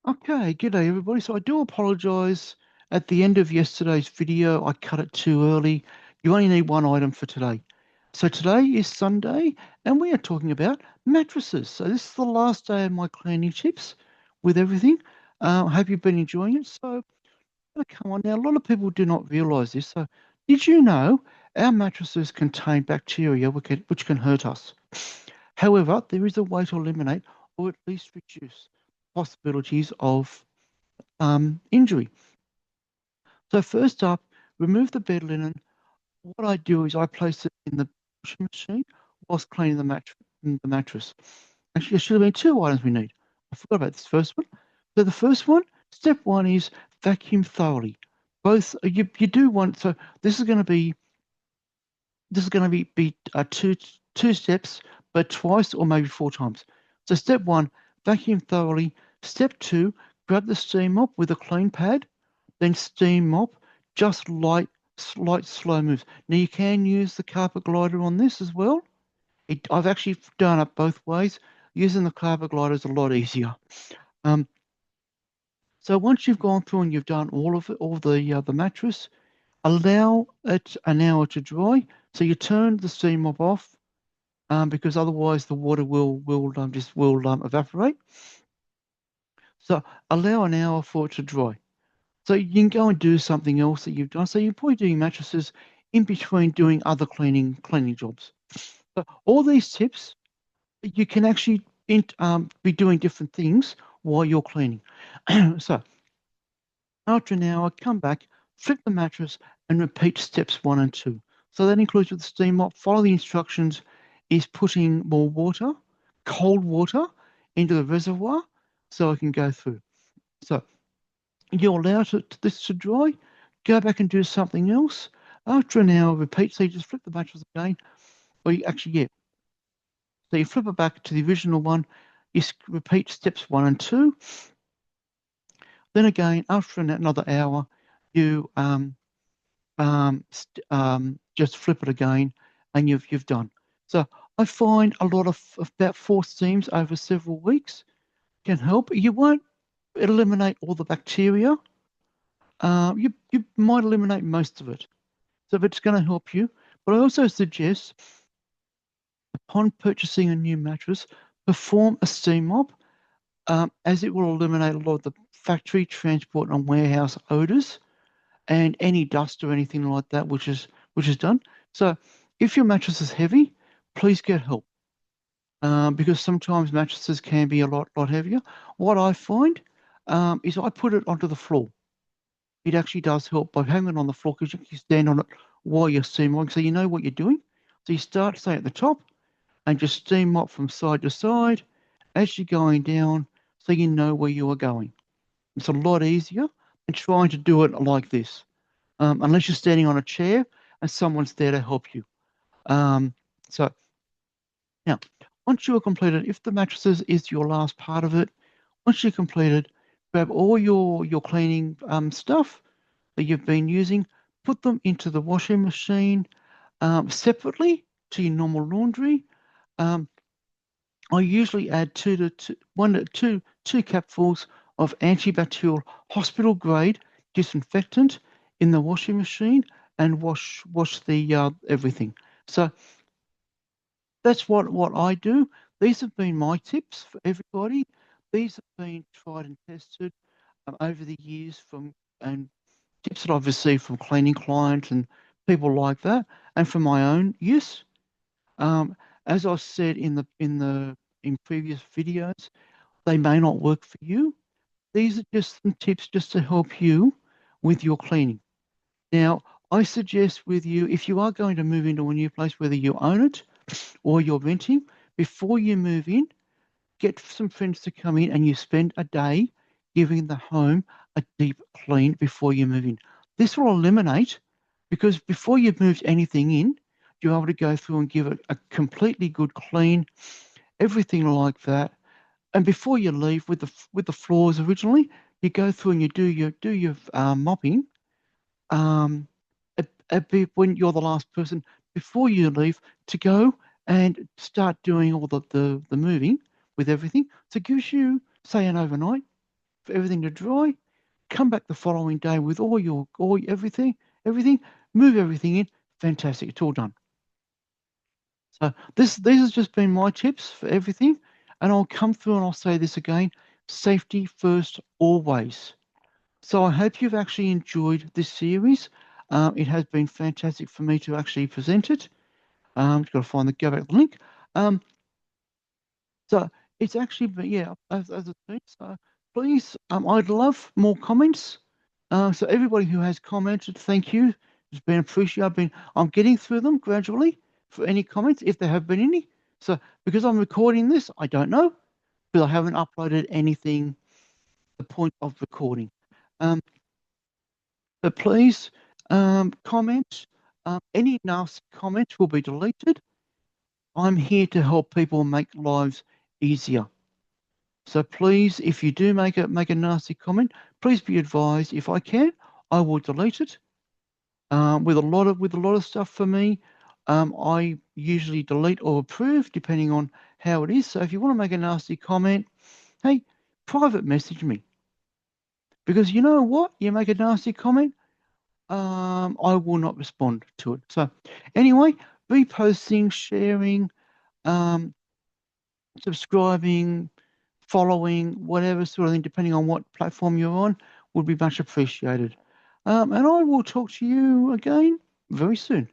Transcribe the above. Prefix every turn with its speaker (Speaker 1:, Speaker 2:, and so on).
Speaker 1: Okay, g'day everybody. So I do apologise. At the end of yesterday's video, I cut it too early. You only need one item for today. So today is Sunday, and we are talking about mattresses. So this is the last day of my cleaning tips with everything. I hope you've been enjoying it. So come on now. A lot of people do not realise this. So did you know our mattresses contain bacteria which can hurt us? However, there is a way to eliminate or at least reduce possibilities of injury. So first up, remove the bed linen. What I do is I place it in the washing machine whilst cleaning the mattress. Actually, there should have been two items we need. I forgot about this first one. So the first one, step one is vacuum thoroughly. Both you do want so this is going to be two steps, but twice or maybe four times. So step one, vacuum thoroughly. Step two, grab the steam mop with a clean pad, then steam mop, just light, slow moves. Now you can use the carpet glider on this as well. I've actually done it both ways. Using the carpet glider is a lot easier. Um, so once you've gone through and you've done all of it, all the mattress, allow it an hour to dry. So you turn the steam mop off, because otherwise the water will evaporate. So allow an hour for it to dry. So you can go and do something else that you've done. So you're probably doing mattresses in between doing other cleaning jobs. So all these tips, you can actually be doing different things while you're cleaning. So after an hour, come back, flip the mattress, and repeat steps one and two. So that includes with the steam mop. Follow the instructions. Is putting more water, cold water, into the reservoir so it can go through. So you allow this to dry, go back and do something else. After an hour, repeat. So you just flip the mattress again, or you actually, yeah. So you flip it back to the original one. You repeat steps one and two. Then again, after another hour, you just flip it again, and you've done. So I find a lot of about four steams over several weeks can help. You won't eliminate all the bacteria. You might eliminate most of it. So if it's going to help you, but I also suggest upon purchasing a new mattress, perform a steam mop, as it will eliminate a lot of the factory, transport, and warehouse odors and any dust or anything like that, which is done. So if your mattress is heavy, please get help, because sometimes mattresses can be a lot heavier. What I find is I put it onto the floor. It actually does help by having it on the floor because you can stand on it while you're steam mopping, so you know what you're doing. So you start, say, at the top and just steam mop from side to side as you're going down, so you know where you are going. It's a lot easier than trying to do it like this, unless you're standing on a chair and someone's there to help you. Um, so now, once you are completed, if the mattresses is your last part of it, once you're completed, grab all your cleaning stuff that you've been using, put them into the washing machine separately to your normal laundry. Um, I usually add two capfuls of antibacterial hospital grade disinfectant in the washing machine and wash the everything. So that's what I do. These have been my tips for everybody. These have been tried and tested over the years from and tips that I've received from cleaning clients and people like that, and from my own use. Um, as I said in previous videos, they may not work for you. These are just some tips just to help you with your cleaning. Now, I suggest with you, if you are going to move into a new place, whether you own it or you're renting, before you move in, get some friends to come in and you spend a day giving the home a deep clean before you move in. This will eliminate, because before you've moved anything in, you're able to go through and give it a completely good clean, everything like that. And before you leave with the floors originally, you go through and you do your mopping, um, a bit when you're the last person before you leave to go and start doing all the moving with everything. So it gives you, say, an overnight for everything to dry. Come back the following day with everything, move everything in. Fantastic. It's all done. So these has just been my tips for everything. And I'll come through and I'll say this again. Safety first always. So I hope you've actually enjoyed this series. It has been fantastic for me to actually present it. Just got to find the go back the link. Um, so it's actually, but yeah, as a thing. So please, I'd love more comments. So everybody who has commented, thank you. It's been appreciated. I'm getting through them gradually for any comments if there have been any. So because I'm recording this, I don't know because I haven't uploaded anything. The point of recording. Um, but please comment. Any nasty comments will be deleted. I'm here to help people make lives easier. So please, if you do make a nasty comment, please be advised. If I can, I will delete it. With a lot of stuff for me, I usually delete or approve depending on how it is. So if you want to make a nasty comment, hey, private message me because you know what? You make a nasty comment, I will not respond to it. So anyway, reposting, sharing, um, subscribing, following, whatever sort of thing, depending on what platform you're on, would be much appreciated. And I will talk to you again very soon.